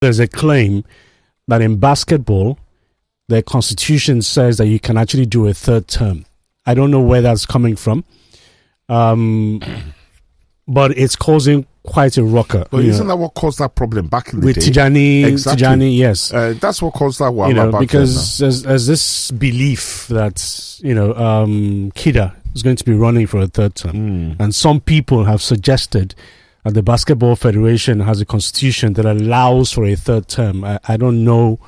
there's a claim that in basketball, the constitution says that you can actually do a third term. I don't know where that's coming from, but it's causing quite a rocker. But isn't that what caused that problem back in the with day? Exactly. Tijani, yes. That's what caused that one. Because there's this belief that, Kida is going to be running for a third term. And some people have suggested that the Basketball Federation has a constitution that allows for a third term. I don't know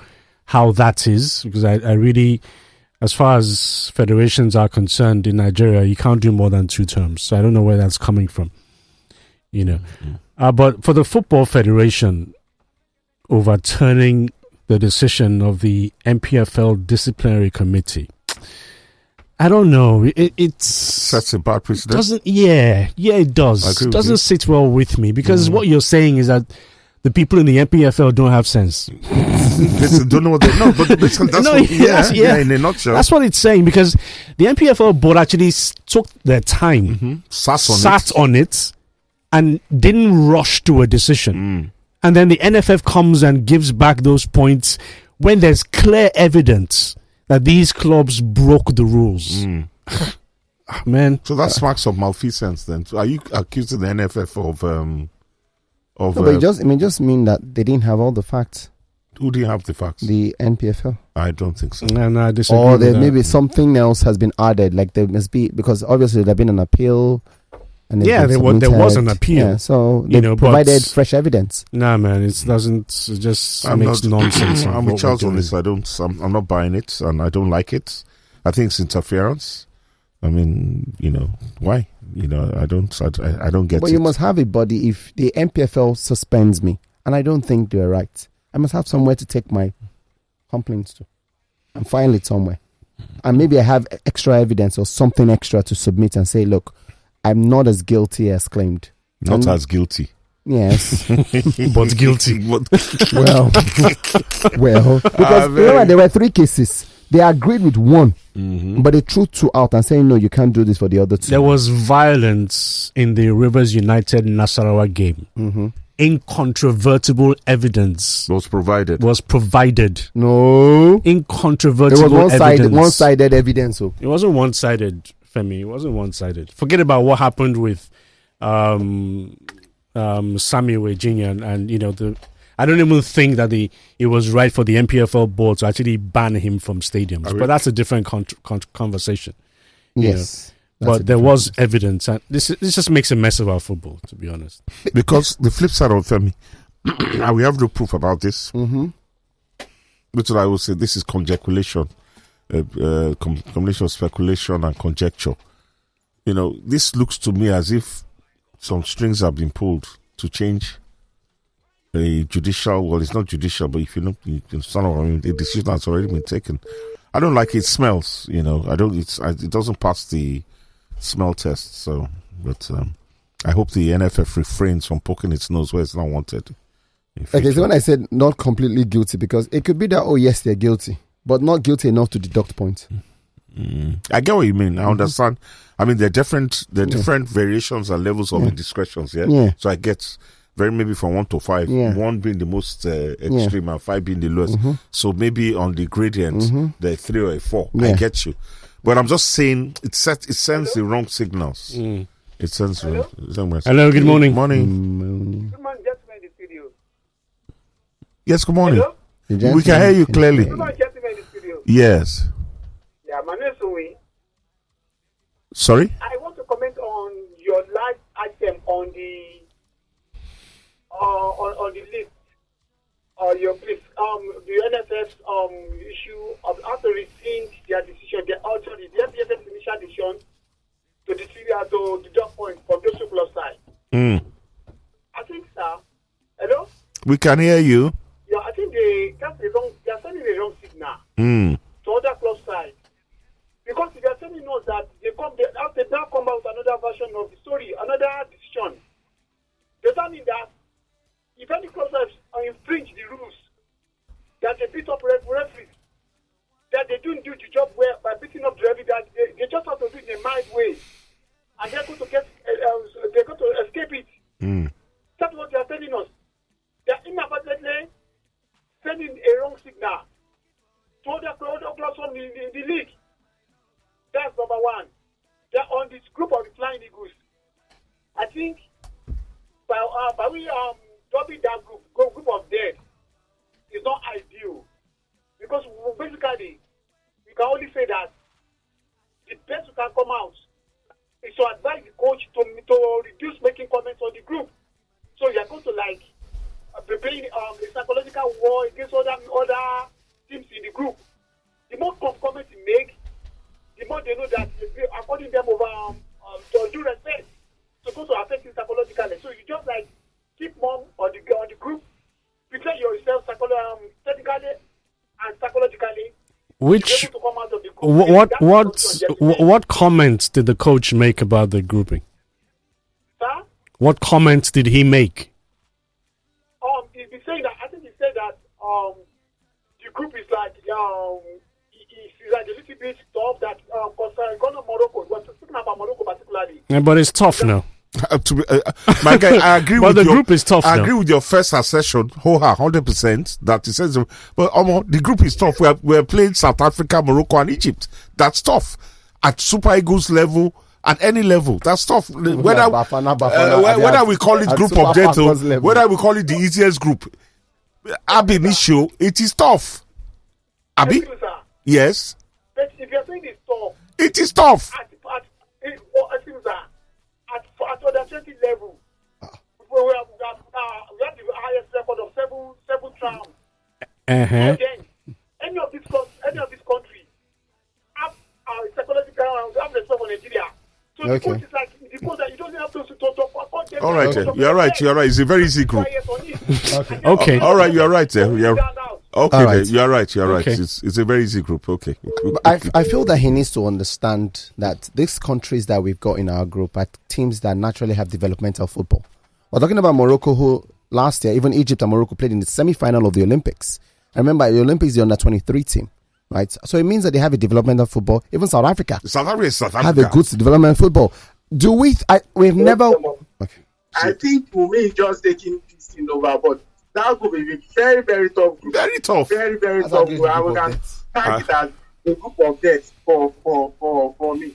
how that is, because I really, as far as federations are concerned in Nigeria, you can't do more than 2 terms. So I don't know where that's coming from. But for the Football Federation overturning the decision of the NPFL disciplinary committee, I don't know. It's sets a bad precedent. It does. It doesn't sit well with me, because what you're saying is that the people in the NPFL don't have sense. Listen, don't know what they know, but listen, in a nutshell. That's what it's saying, because the NPFL board actually took their time, sat on it, and didn't rush to a decision. And then the NFF comes and gives back those points when there's clear evidence that these clubs broke the rules. Man. So that smacks of malfeasance then. So are you accusing the NFF of no, but it just mean that they didn't have all the facts. Who didn't have the facts? The NPFL. I don't think so. No, I disagree. Or there maybe something else has been added. Like there must be, because obviously there been an appeal. And there was an appeal. Yeah, so they provided fresh evidence. Nah, man, it makes nonsense. I'm with Charles on this. I'm not buying it, and I don't like it. I think it's interference. I mean, why? I don't get it. But you must have a body. If the NPFL suspends me, and I don't think they're right, I must have somewhere to take my complaints to and file it somewhere. And maybe I have extra evidence or something extra to submit and say, look, I'm not as guilty as claimed. Not as guilty. Yes. But guilty. Well, because remember there were 3 cases. They agreed with one, but they threw 2 out and saying, no, you can't do this for the other 2. There was violence in the Rivers United Nasarawa game. Incontrovertible evidence was provided. No. Incontrovertible evidence. One-sided evidence. So. It wasn't one-sided, Femi. It wasn't one-sided. Forget about what happened with Samuel Ejinyan and I don't even think that it was right for the NPFL board to actually ban him from stadiums. But that's a different conversation. Yes. But there was evidence, and this just makes a mess of our football, to be honest. Because the flip side of Femi, and we have no proof about this, which I would say this is conjecturation, combination of speculation and conjecture. This looks to me as if some strings have been pulled to change a judicial, well, it's not judicial, but if the decision has already been taken. I don't like it. Smells, it doesn't pass the smell test. So, but I hope the NFF refrains from poking its nose where it's not wanted. Okay, so when I said not completely guilty, because it could be that, oh yes, they're guilty, but not guilty enough to deduct points. I get what you mean. I understand. I mean, there are different variations and levels of indiscretions. Yeah. So I get maybe from 1 to 5, 1 being the most extreme and 5 being the lowest. So maybe on the gradient, there are 3 or a 4. I get you, but I'm just saying it sends the wrong signals. It sends. Hello, good morning. Morning. Good morning, gentlemen in the studio. Yes, good morning. Hello? We can hear you clearly. Good morning, gentlemen in the studio. Yes. Yeah, my name is Owe. Sorry? I want to comment on your last item on the list or your list. The NFF's issue of after rescind their decision, the NPFL's initial decision to deduct points from those 2 club side. I think, sir. Hello? We can hear you. Yeah, I think they are sending the wrong signal to other club side. Because if they are telling us that they have to now come out with another version of the story, another decision, does that mean that if any clubs infringe the rules, that they beat up referees, that they don't do the job well by beating up the referee, that they just have to do it in a mild way, and they're going to escape it. That's what they are telling us. That inadvertently sending a wrong signal to other clubs from the league. That's number one. They're on this group of the Flying Eagles. I think by we dropping that group of dead is not ideal, because basically we can only say that the best who can come out is to advise the coach to reduce making comments on the group. So you're going to be playing a psychological war against other teams in the group. The more comments you make, the more they know that you're putting them over to due respect. So it's going to affect you psychologically. So you just keep mum on the group, prepare yourself technically and psychologically. Which what comments did the coach make about the grouping? Sir? What comments did he make? He said that, I think he said that the group is it's a little bit tough, that because Morocco, we're speaking about Morocco particularly. Yeah, but it's tough now. My guy, I agree but with the your group is tough. I now. agree with your first assertion, 100%. That it says, but the group is tough. We're playing South Africa, Morocco, and Egypt. That's tough at Super Eagles level. At any level, that's tough. Whether we call it group of death, whether we call it the easiest group, Abi Nisho, it is tough. Abi, yes. But if you're saying it's tough, it is tough. At under 20 level, we have the highest record of seven rounds. Again, any of these countries have psychological have respect for Nigeria. So the coach is the coach that you don't have to support them. All right, you're right. It's a very easy group. Okay. All right, you're right there. Okay, right. you're right. Okay. It's a very easy group. Okay. I feel that he needs to understand that these countries that we've got in our group are teams that naturally have developmental football. We're talking about Morocco, who last year, even Egypt and Morocco played in the semi-final of the Olympics. I remember the Olympics, the under-23 team, right? So it means that they have a developmental football. Even South Africa have a good development football. Do we? We've never. Okay. I think Umi is just taking this thing over, but that would be a very, very tough group. Very tough. Very, very tough group. I would tag it as a group of death for me.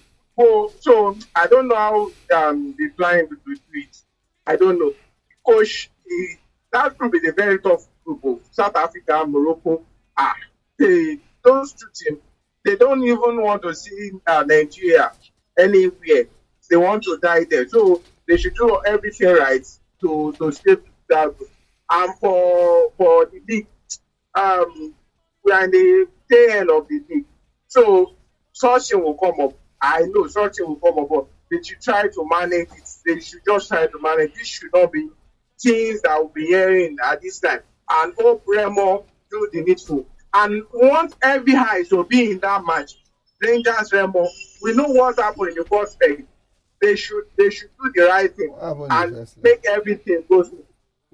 So I don't know how the flying will do it. I don't know. Coach, that group is a very tough group of South Africa, Morocco. Those two teams, they don't even want to see Nigeria anywhere. They want to die there. So they should do everything right to escape that group. And for the league, we are in the tail end of the league. So something will come up. I know something will come up, but they should try to manage it. They should just try to manage. This should not be things that will be hearing at this time. And hope Remo do the needful. And we want every eye to be in that match. Rangers, Remo, we know what happened in the first leg. They should do the right thing and make everything go smooth.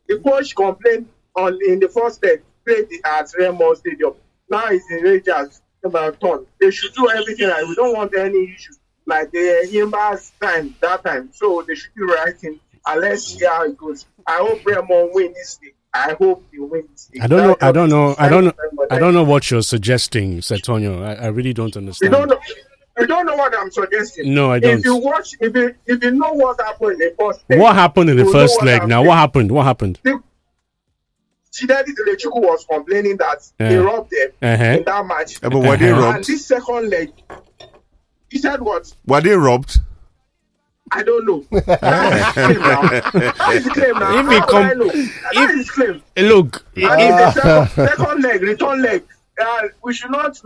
The coach complained in the first leg, played at Remo Stadium. Now it's in Rangers turn. They should do everything right. We don't want any issues like the Himba's time that time. So they should do the right thing. And let's see how it goes. I hope Remo win this league. I hope they win this league. I don't know what you're suggesting, Setonyo. I really don't understand. You don't know what I'm suggesting. No, I don't. If you watch, if you know what happened in the first leg. What happened in the first leg? Now, what happened? Chidadi Telechukwu was complaining that they robbed them in that match. But were they robbed? And this second leg, he said what? Were they robbed? I don't know. That is the claim now. That is the claim. Look, second leg, return leg. We should not.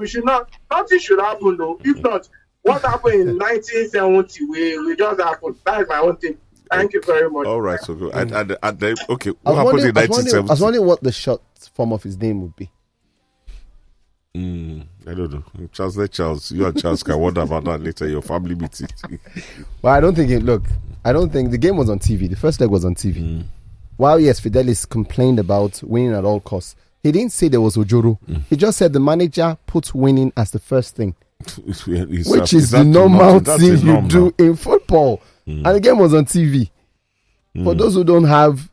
Nothing should happen though. If not, what happened in 1970 will just happen. That is my own thing. Thank you very much. All right, so good. Okay, what happened in 1970? I was wondering what the short form of his name would be. I don't know. Charles, you and Charles can wonder about that later in your family meeting. Well, I don't think the game was on TV. The first leg was on TV. While yes, Fidelis complained about winning at all costs, he didn't say there was Ojoro. He just said the manager puts winning as the first thing, which is the normal thing you do in football. And the game was on TV. For those who don't have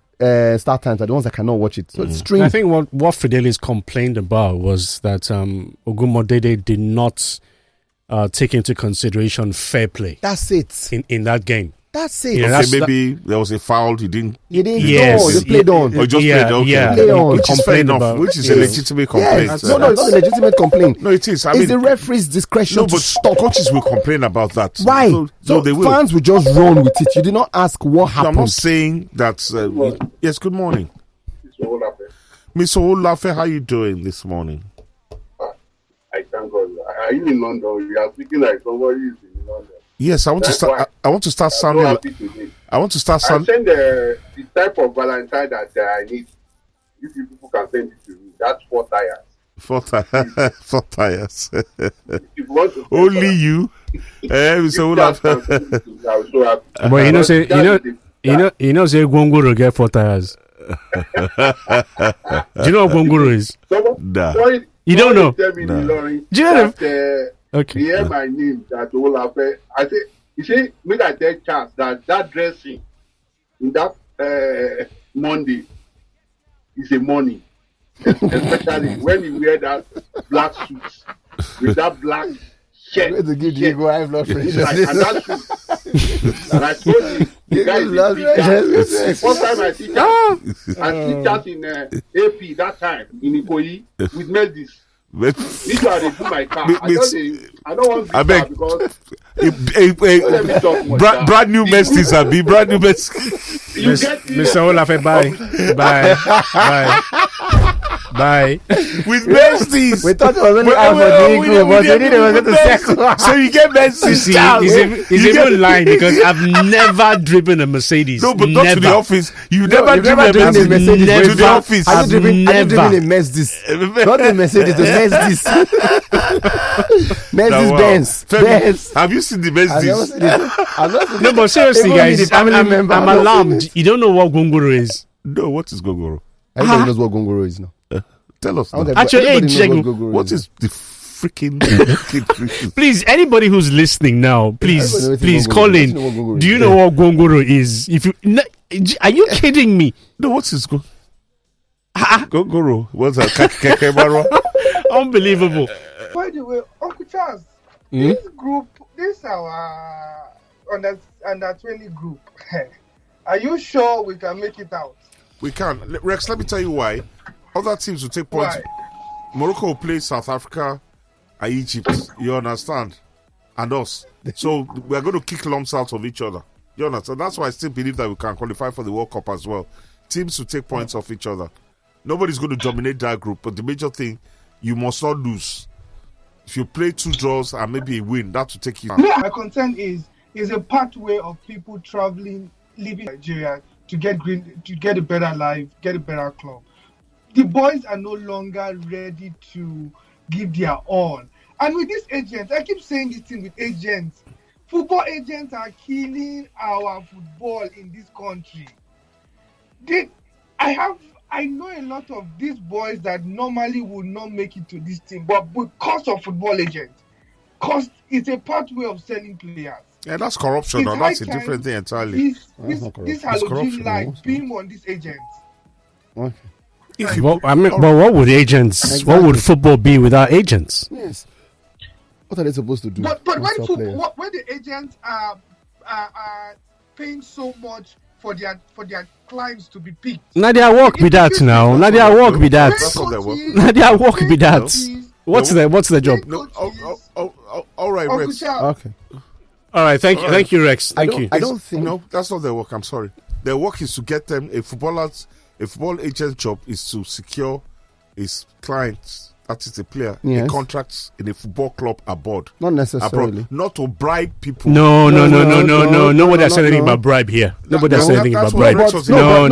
start times are the ones that cannot watch it. So it's streamed. I think what Fidelis complained about was that Ogumodede did not take into consideration fair play. That's it. In that game. That's it. Yeah, maybe there was a foul. He didn't. Yes. No, you played on. Or just played on. Yeah. Play on. Which is fair enough. About, which is a legitimate complaint. Yes. No, it's not a legitimate complaint. No, it is. I It's mean, the referee's discretion no, to but stop. coaches will complain about that. Why? So they will. Fans will just run with it. You did not ask what No, happened. I'm not saying that. Yes. Good morning, Mr. Olafe. How you doing this morning? I thank God. Are you in London? You are speaking like somebody is in London. Yes, I want to start. I want to start sounding. I want to start I sounding. send the type of Valentine that I need. If you people can send it to me, that's 4 tires. 4 tires. If you want to Only you. Mr. Olafe. I was so happy. But say Gwongoro get 4 tires. Do you know what Gwongoro is? Nah. You don't know? Tell me Nah. Lorry, Do you know? okay. He hear my name that Olafe. I say, you see, make I take chance that dressing in that Monday is a morning. Especially when you wear that black suit with that black shirt. Where's the good Diego high blood pressure? And that suit. And I told you, the guy is a teacher. First time I see teachers in AP that time in Ikoyi with Medis. This one they do my car. I don't want to be because let me talk much. Brand new Mestis, Abi. Brand new Mestis. You get Mr. Olafe, bye. Bye. With Mestis. We thought it was only half for Diego, but we didn't even get the second one. So you get Mestis. He's even lying because I've never driven a Mercedes. No, but not to the office. You never driven driven a a Mercedes. Mercedes to the office. Have you driven never. a Mercedes? Not a Mercedes, the Mercedes. Mercedes Wow. Benz. Benz. Have you seen the I've never Mercedes? seen it. I've not seen No, it. but seriously, Even guys, with the family member, I'm I've not alarmed. seen it. You don't know what Gwongoro is. No, what is Gogoro? Everybody knows what Gongoro is now. Tell us. I want Now. everybody- Actually, everybody knows Jegu, what Gongoro What is the freaking Please, anybody who's listening now, please Everybody knows what call Gongoro is. in. Everybody knows what Gongoro Do you is. know what Gwongoro is? If you are you kidding me? No, what is Gogoro? What's that? Kekebaro? Unbelievable. By the way, Uncle Charles, this group, this our under 20 group. Are you sure we can make it out? We can. Rex, let me tell you why. Other teams will take points. Why? Morocco will play South Africa and Egypt. You understand? And us. So we are going to kick lumps out of each other. You understand? That's why I still believe that we can qualify for the World Cup as well. Teams will take points off each other. Nobody's going to dominate that group. But the major thing, you must not lose. If you play 2 draws and maybe a win, that will take you down. My concern is a pathway of people traveling, leaving Nigeria to get a better life, get a better club. The boys are no longer ready to give their all. And with these agents, I keep saying this thing with agents. Football agents are killing our football in this country. I know a lot of these boys that normally would not make it to this team, but because of football agents, because it's a pathway of selling players. Yeah, that's corruption. It's Now. That's a high time different thing entirely. This halogen corruption, light also. beam on these agents. Okay. But what would agents? Exactly. What would football be without agents? Yes. What are they supposed to do? But to when sell players? when the agents are paying so much for their clients to be picked, Now their work be that now. Now their work be that. That's not their work. Now their work be that. What's the job? No, all right, Rex. Okay. All right, thank you, Rex. Thank you. I don't think. No, that's not their work. I'm sorry. Their work is to get them a football agent's job is to secure his clients, that is the player, Yes. a contract in a football club abroad. Not necessarily. Abroad, not to bribe people. No. no, Nobody has said no, anything no. about bribe here. Nobody has no, said anything that's about what bribe. Rex was saying. No.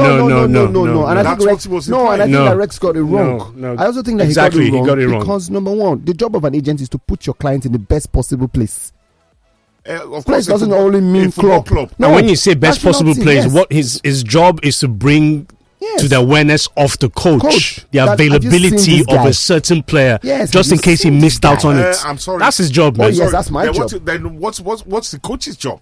And I That's think Rex, what he was no, and I think implying. that Rex got it wrong. No. I also think that Exactly, he got it wrong because number one, the job of an agent is to put your client in the best possible place. Of Place course, doesn't only mean a football club. club. No, And when you say best national possible team, place, yes. what his job is to bring Yes. to the awareness of the coach the That- have you seen availability this of guy? a certain player, Yes, just have in you case he seen this missed out guy? on it. I'm sorry. That's his job, Oh, man. yes, that's my Then job. Then what's the coach's job?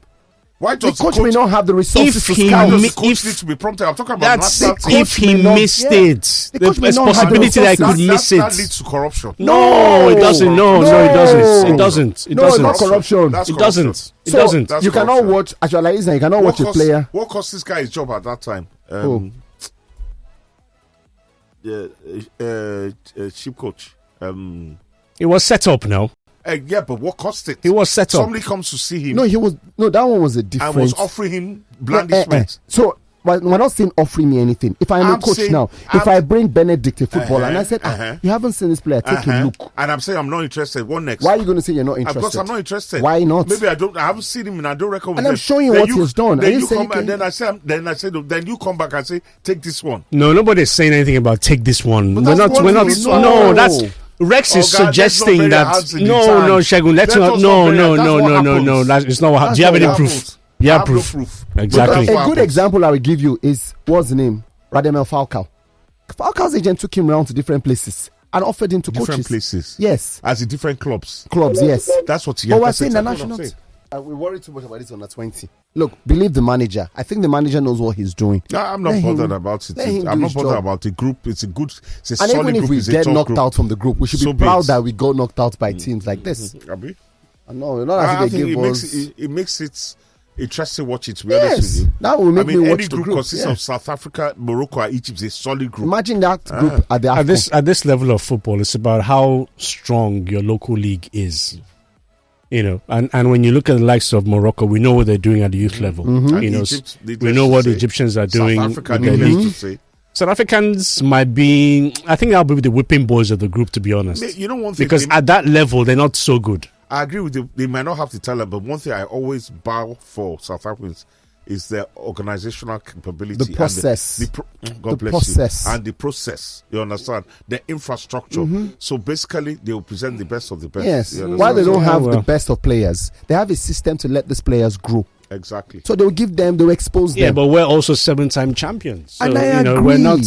Why does the coach may not have the resources to Why scout? does the coach need to be prompted? I'm talking about national team. If he missed it, The coach may there's not have the possibility that he could resources. miss That it. leads to corruption. No, it doesn't. No, it doesn't. It doesn't. It No, doesn't. it's not corruption. That's It corruption. doesn't. It So doesn't. That's you cannot corruption. watch actualization. You cannot watch a player. What cost this guy his job at that time? Chief coach. It was set up now. Yeah, but what cost it? It was set up. Somebody comes to see him. No, that one was a and different. was offering him blandishment. So we're not saying offering me anything. If I'm a coach saying- now, if I bring Benedict a football and I said, uh-huh. you haven't seen this player, take a look. And I'm saying I'm not interested. What next? Why are you going to say you're not interested? Because I'm not interested. Why not? Maybe I haven't seen him and I don't reckon. And I'm showing you what he's done. Then And you say come you can- then I said, then you come back and say, take this one. No, nobody's saying anything about take this one. But We're that's not. what No, we know. no, that's. Rex is Oh, God, let's not suggesting bury that. our hands in the No, sand. no, Shagun. Let's Let not. us No, not bury no, our- that's no, what no, no, happens. no. It's not what happens. That's Do you have what any happens. proof? You have I have no proof. proof. Exactly. But A that's good what example I will give you is what's the name? Radamel Falcao. Falcao's agent took him around to different places and offered him to different coaches. places. Yes, As in different clubs. clubs. Yes, That's what you but get. we're saying the national team. We worry too much about this under 20. Look, believe the manager. I think the manager knows what he's doing. No, I'm not Let him- bothered about it. let him I'm do not his bothered job. about the group. It's a good, it's a And solid even if group. we It's a get tough knocked group. out from the group, we should So be be proud it. that we got knocked out by teams like this. Abi? No, not I as if they think give us. it makes it interesting to watch it, to be honest with Yes, you. that will make me any watch the group group. consists Yeah. of South Africa, Morocco, and Egypt. It's a solid group. Imagine that group at the At AFCON. this level of football, it's about how strong your local league is. You know, and when you look at the likes of Morocco, we know what they're doing at the youth level. And You know, Egypt, we needless know to what the say. Egyptians are South doing Africa, with their needless league. to say. South Africans might be, I think that'll be the whipping boys of the group, to be honest. You know one thing, Because at that level, they're not so good. I agree with you. They might not have the talent, but one thing I always bow for South Africans is their organizational capability. The process. And God The bless process. you. And the process. You understand? The infrastructure. So basically, they will present the best of the best. Yes, You while they understand? don't have well. the best of players, they have a system to let these players grow. Exactly. So they'll expose Yeah, them. but we're also 7-time champions. So, And I you know, we're agree. not